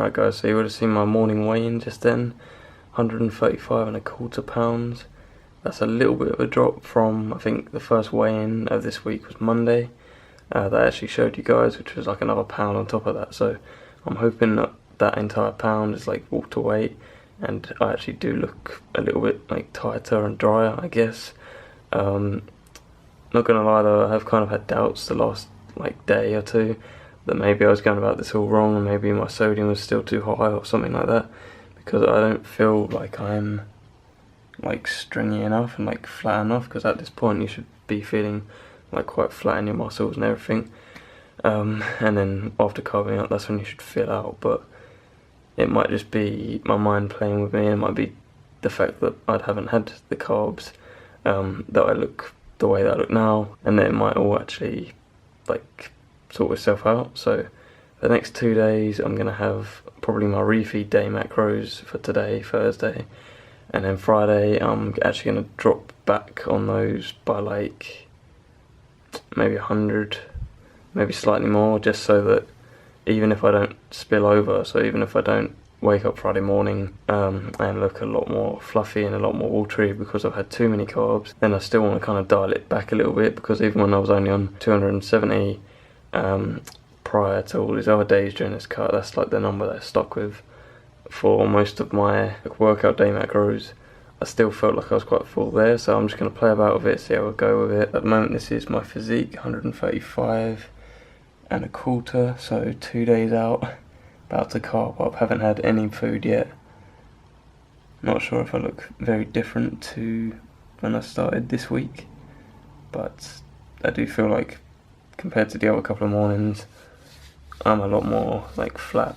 Alright guys, so you would have seen my morning weigh-in just then, 135.25 pounds. That's a little bit of a drop from, I think the first weigh-in of this week was Monday. That I actually showed you guys, which was like another pound on top of that. So I'm hoping that that entire pound is like water weight, and I actually do look a little bit like tighter and drier, I guess. Not gonna lie though, I have kind of had doubts the last like day or two that maybe I was going about this all wrong, and maybe my sodium was still too high or something like that, because I don't feel like I'm like stringy enough and like flat enough, because at this point you should be feeling like quite flat in your muscles and everything, and then after carving up, that's when you should fill out. But it might just be my mind playing with me, and it might be the fact that I haven't had the carbs, that I look the way that I look now, and then it might all actually like sort itself out. So the next 2 days I'm gonna have probably my Refeed Day Macros for today, Thursday, and then Friday I'm actually gonna drop back on those by like maybe 100, maybe slightly more, just so that even if I don't spill over, so even if I don't wake up Friday morning and look a lot more fluffy and a lot more watery because I've had too many carbs, then I still want to kind of dial it back a little bit, because even when I was only on 270 prior to all these other days during this cut, that's like the number that I stuck with for most of my workout day macros. I still felt like I was quite full there, so I'm just going to play about with it, see how I go with it. At the moment this is my Physique, 135.25, so 2 days out, about to carb up, haven't had any food yet. Not sure if I look very different to when I started this week, but I do feel like compared to the other couple of mornings, I'm a lot more like flat.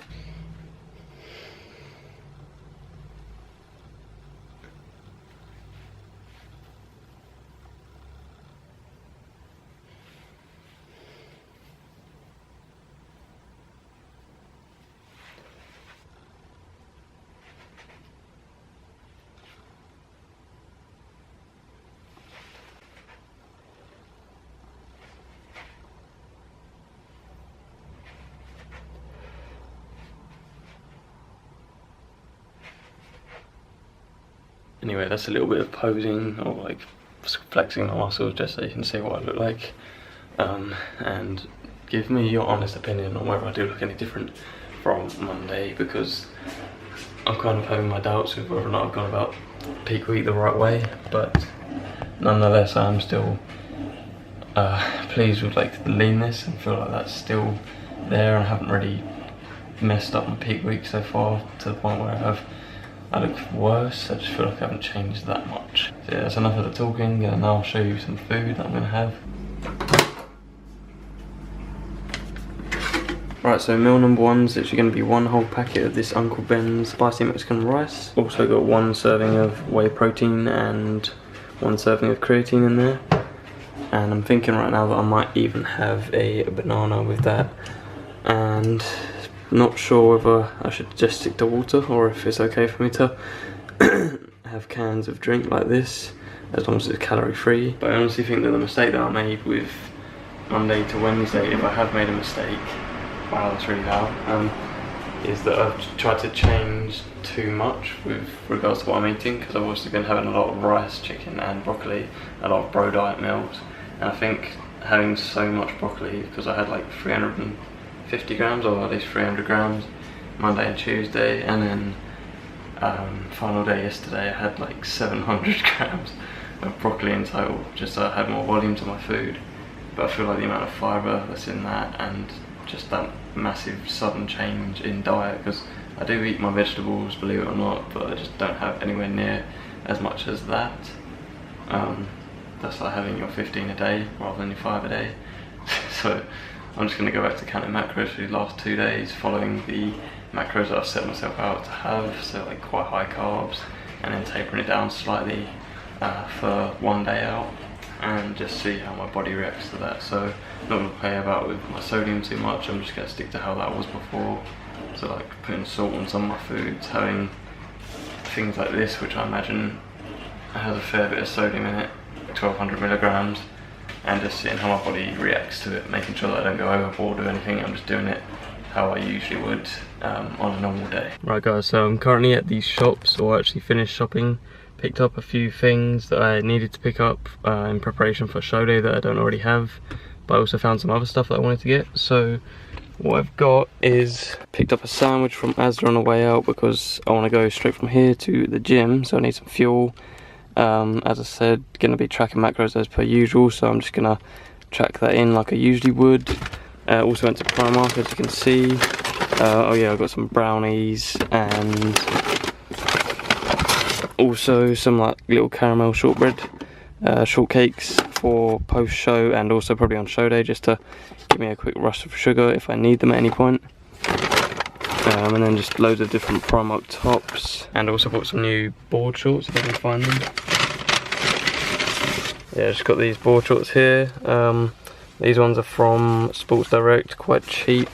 Anyway, that's a little bit of posing, or like flexing my muscles, just so you can see what I look like, and give me your honest opinion on whether I do look any different from Monday, because I'm kind of having my doubts with whether or not I've gone about peak week the right way. But nonetheless, I'm still pleased with like the leanness, and feel like that's still there, and I haven't really messed up my peak week so far to the point where I look worse. I just feel like I haven't changed that much. So yeah, that's enough of the talking, and now I'll show you some food that I'm gonna have. Right, so meal number one's actually gonna be one whole packet of this Uncle Ben's spicy Mexican rice. Also got one serving of whey protein and one serving of creatine in there. And I'm thinking right now that I might even have a banana with that. And not sure whether I should just stick to water, or if it's okay for me to have cans of drink like this, as long as it's calorie free. But I honestly think that the mistake that I made with Monday to Wednesday, if I have made a mistake, wow that's really loud, is that I've tried to change too much with regards to what I'm eating, because I've also been having a lot of rice, chicken and broccoli, a lot of bro diet meals, and I think having so much broccoli, because I had like 350 grams, or at least 300 grams Monday and Tuesday, and then final day yesterday I had like 700 grams of broccoli in total, just so I had more volume to my food. But I feel like the amount of fibre that's in that, and just that massive sudden change in diet, because I do eat my vegetables, believe it or not, but I just don't have anywhere near as much as that. That's like having your 15 a day rather than your 5 a day. So I'm just going to go back to counting macros for the last 2 days, following the macros that I've set myself out to have, so like quite high carbs, and then tapering it down slightly for 1 day out, and just see how my body reacts to that. So I'm not going to play about with my sodium too much, I'm just going to stick to how that was before. So like putting salt on some of my foods, having things like this, which I imagine has a fair bit of sodium in it, 1200 milligrams, and just seeing how my body reacts to it, making sure that I don't go overboard with anything. I'm just doing it how I usually would on a normal day. Right guys, so I'm currently at these shops, or actually finished shopping. Picked up a few things that I needed to pick up in preparation for show day that I don't already have, but I also found some other stuff that I wanted to get. So what I've got is picked up a sandwich from Asda on the way out because I want to go straight from here to the gym, so I need some fuel. As I said, going to be tracking macros as per usual, so I'm just going to track that in like I usually would. Also went to Primark, as you can see. Oh yeah, I've got some brownies and also some like little caramel shortbread shortcakes for post show, and also probably on show day, just to give me a quick rush of sugar if I need them at any point. And then just loads of different Primark tops, and also bought some new board shorts if I can find them. Yeah, just got these board shorts here. These ones are from Sports Direct, quite cheap.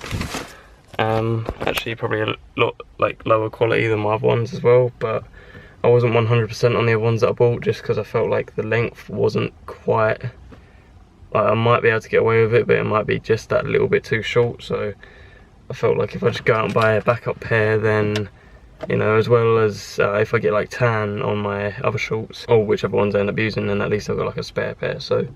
Actually probably a lot like lower quality than my other ones as well, but I wasn't 100% on the other ones that I bought, just because I felt like the length wasn't quite, like, I might be able to get away with it, but it might be just that little bit too short. So I felt like if I just go out and buy a backup pair, then, you know, as well as if I get like tan on my other shorts, or whichever ones I end up using, then at least I've got like a spare pair. So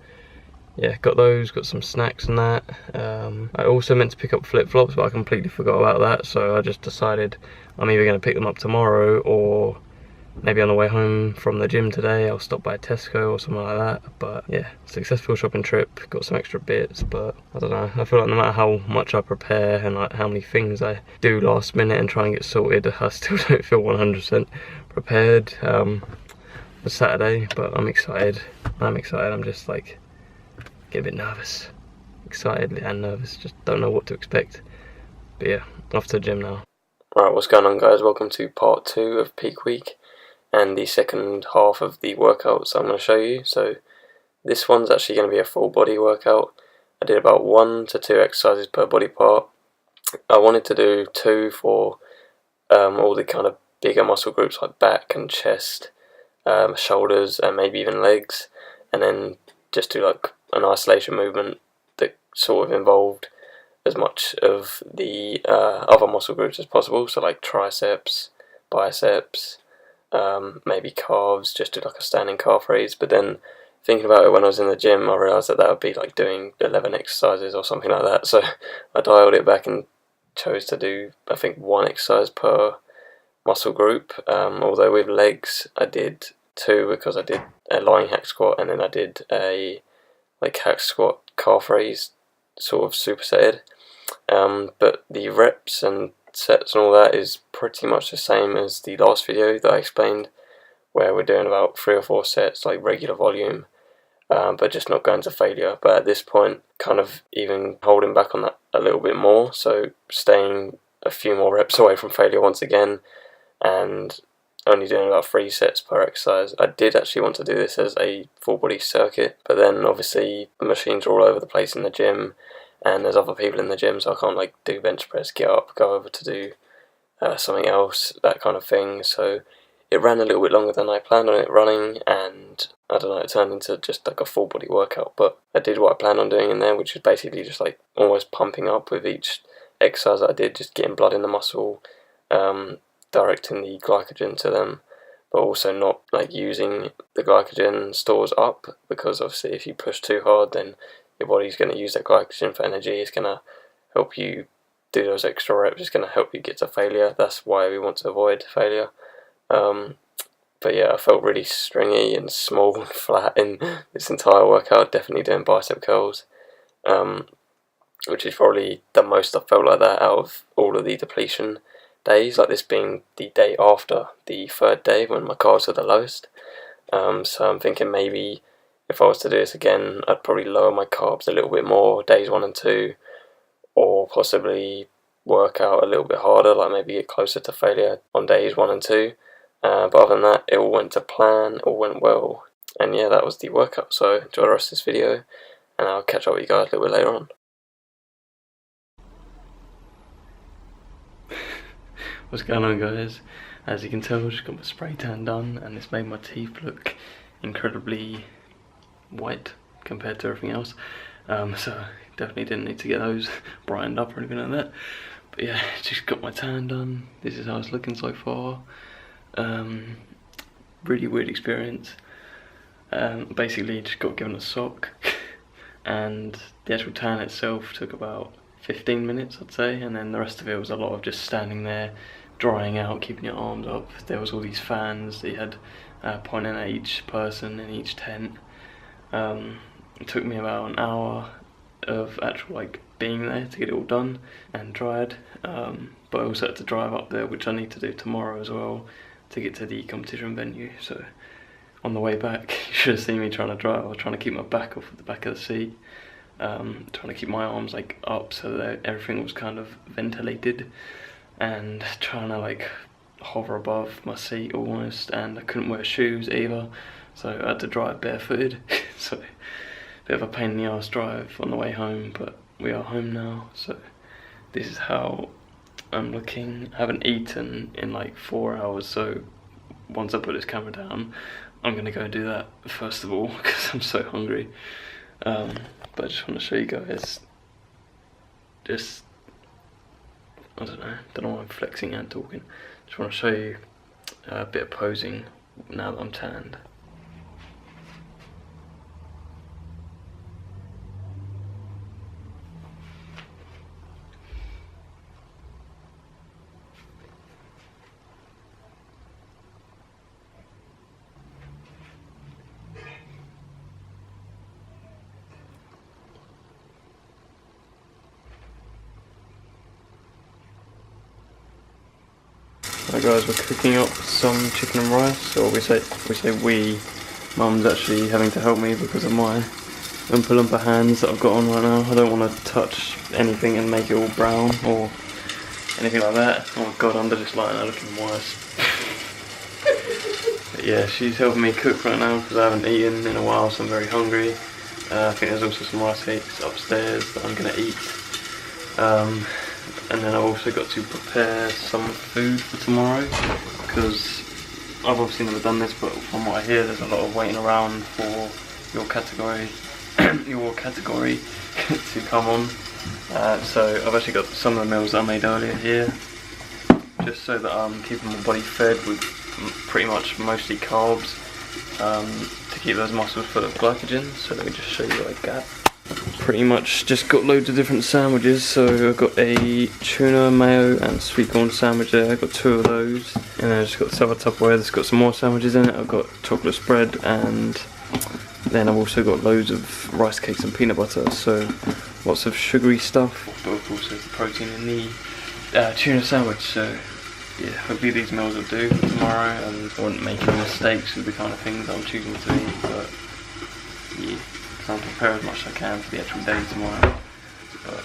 yeah, got those, got some snacks and that. I also meant to pick up flip-flops, but I completely forgot about that, so I just decided I'm either going to pick them up tomorrow, or maybe on the way home from the gym today I'll stop by Tesco or something like that. But yeah, successful shopping trip, got some extra bits, but I don't know, I feel like no matter how much I prepare and like how many things I do last minute and try and get sorted, I still don't feel 100% prepared for Saturday. But I'm excited, I'm just like, get a bit nervous, excited and nervous, just don't know what to expect. But yeah, off to the gym now. Right, what's going on guys, welcome to part 2 of peak week and the second half of the workouts I'm going to show you. So this one's actually going to be a full body workout. I did about 1 to 2 exercises per body part. I wanted to do 2 for all the kind of bigger muscle groups like back and chest, shoulders and maybe even legs, and then just do like an isolation movement that sort of involved as much of the other muscle groups as possible, so like triceps, biceps, maybe calves, just do like a standing calf raise. But then thinking about it when I was in the gym, I realised that would be like doing 11 exercises or something like that, so I dialed it back and chose to do, I think, 1 exercise per muscle group. Although with legs I did 2, because I did a lying hack squat and then I did a like hack squat calf raise sort of supersetted. But the reps and sets and all that is pretty much the same as the last video that I explained, where we're doing about 3 or 4 sets like regular volume, but just not going to failure. But at this point, kind of even holding back on that a little bit more, so staying a few more reps away from failure once again, and only doing about 3 sets per exercise. I did actually want to do this as a full body circuit, but then obviously the machines are all over the place in the gym, and there's other people in the gym, so I can't like do bench press, get up, go over to do something else, that kind of thing. So it ran a little bit longer than I planned on it running, and I don't know, it turned into just like a full body workout. But I did what I planned on doing in there, which is basically just like almost pumping up with each exercise that I did, just getting blood in the muscle, directing the glycogen to them, but also not like using the glycogen stores up, because obviously if you push too hard, then your body's going to use that glycogen for energy. It's going to help you do those extra reps, it's going to help you get to failure. That's why we want to avoid failure. But yeah, I felt really stringy and small and flat in this entire workout, definitely doing bicep curls, which is probably the most I felt like that out of all of the depletion days, like this being the day after the 3rd day when my carbs are the lowest. So I'm thinking maybe if I was to do this again, I'd probably lower my carbs a little bit more days 1 and 2, or possibly work out a little bit harder, like maybe get closer to failure on days 1 and 2. But other than that, it all went to plan, it all went well, and yeah, that was the workout. So enjoy the rest of this video, and I'll catch up with you guys a little bit later on. What's going on guys? As you can tell, I just got my spray tan done, and it's made my teeth look incredibly white compared to everything else. So definitely didn't need to get those brightened up or anything like that. But yeah, just got my tan done. This is how it's looking so far. Really weird experience. Basically just got given a sock and the actual tan itself took about 15 minutes, I'd say, and then the rest of it was a lot of just standing there, drying out, keeping your arms up. There was all these fans that you had pointing at each person in each tent. It took me about an hour of actual like being there to get it all done and dried, but I also had to drive up there, which I need to do tomorrow as well, to get to the competition venue. So on the way back, you should have seen me trying to drive. I was trying to keep my back off the back of the seat, trying to keep my arms like up so that everything was kind of ventilated, and trying to like hover above my seat almost. And I couldn't wear shoes either, so I had to drive barefooted. So bit of a pain in the arse drive on the way home, but we are home now. So this is how I'm looking. I haven't eaten in like 4 hours, so once I put this camera down, I'm gonna go do that first of all because I'm so hungry. But I just want to show you guys. Just, I don't know why I'm flexing and talking. Just want to show you a bit of posing now that I'm tanned. Right guys, we're cooking up some chicken and rice, or we say Mum's actually having to help me because of my Oompa Loompa hands that I've got on right now. I don't want to touch anything and make it all brown or anything like that. Oh my god, under this light I'm looking worse. But yeah, she's helping me cook right now because I haven't eaten in a while, so I'm very hungry. I think there's also some rice cakes upstairs that I'm going to eat. And then I've also got to prepare some food for tomorrow because I've obviously never done this, but from what I hear there's a lot of waiting around for your category to come on. So I've actually got some of the meals that I made earlier here, just so that I'm keeping my body fed with pretty much mostly carbs, to keep those muscles full of glycogen. So let me just show you what I got. Pretty much just got loads of different sandwiches. So I've got a tuna, mayo and sweet corn sandwich there. I've got 2 of those, and then I've just got this other Tupperware that's got some more sandwiches in it. I've got chocolate spread, and then I've also got loads of rice cakes and peanut butter, so lots of sugary stuff, but of course there's the protein in the tuna sandwich. So yeah, hopefully these meals will do for tomorrow, and I wouldn't make any mistakes with the kind of things I'm choosing to eat, but yeah, trying to prepare as much as I can for the actual day tomorrow. But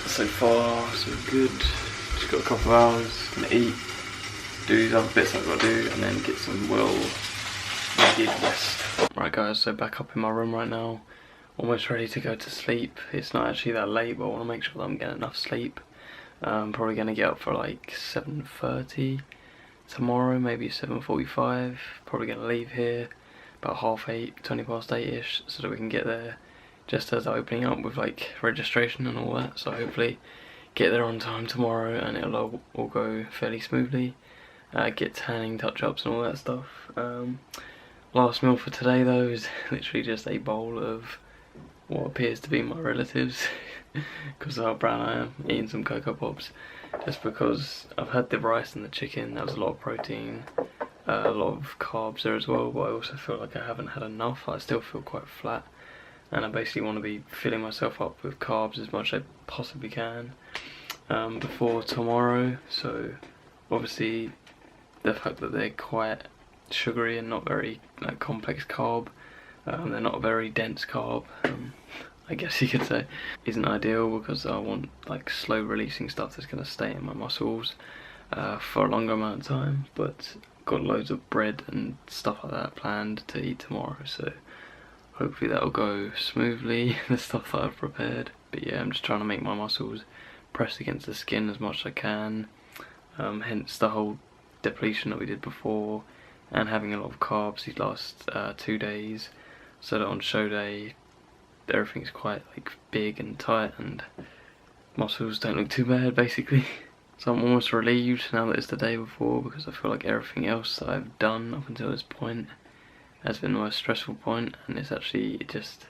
so far so good. Just got a couple of hours, gonna eat, do these other bits I've got to do, and then get some well needed rest. Right guys, so back up in my room right now, almost ready to go to sleep. It's not actually that late, but I want to make sure that I'm getting enough sleep. I'm probably going to get up for like 7:30 tomorrow, maybe 7:45. Probably going to leave here about 8:30, 20 past 8ish, so that we can get there just as they're opening up with like registration and all that. So hopefully get there on time tomorrow and it'll all go fairly smoothly. Get tanning, touch-ups and all that stuff. Last meal for today though is literally just a bowl of what appears to be my relatives, because of how brown I am, eating some Cocoa Pops, just because I've had the rice and the chicken. That was a lot of protein, a lot of carbs there as well, but I also feel like I haven't had enough. I still feel quite flat, and I basically want to be filling myself up with carbs as much as I possibly can before tomorrow. So obviously the fact that they're quite sugary and not very like complex carb, they're not a very dense carb, I guess you could say, isn't ideal, because I want like slow releasing stuff that's going to stay in my muscles for a longer amount of time. But got loads of bread and stuff like that planned to eat tomorrow, so hopefully that'll go smoothly, the stuff that I've prepared. But yeah, I'm just trying to make my muscles press against the skin as much as I can, hence the whole depletion that we did before, and having a lot of carbs these last 2 days, so that on show day everything's quite like big and tight, and muscles don't look too bad basically. So I'm almost relieved now that it's the day before, because I feel like everything else that I've done up until this point has been the most stressful point, and it's actually just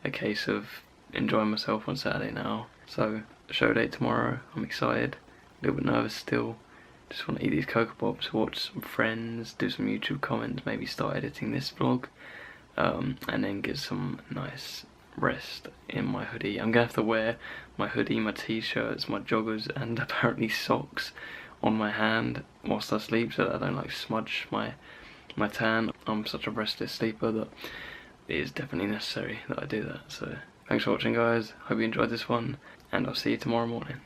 a case of enjoying myself on Saturday now. So show date tomorrow, I'm excited, a little bit nervous still. Just want to eat these Cocoa Pops, watch some friends, do some YouTube comments, maybe start editing this vlog, and then get some nice rest in my hoodie. I'm gonna have to wear my hoodie, my t-shirts, my joggers, and apparently socks on my hand whilst I sleep, so that I don't like smudge my tan. I'm such a restless sleeper that it is definitely necessary that I do that. So thanks for watching, guys. Hope you enjoyed this one, and I'll see you tomorrow morning.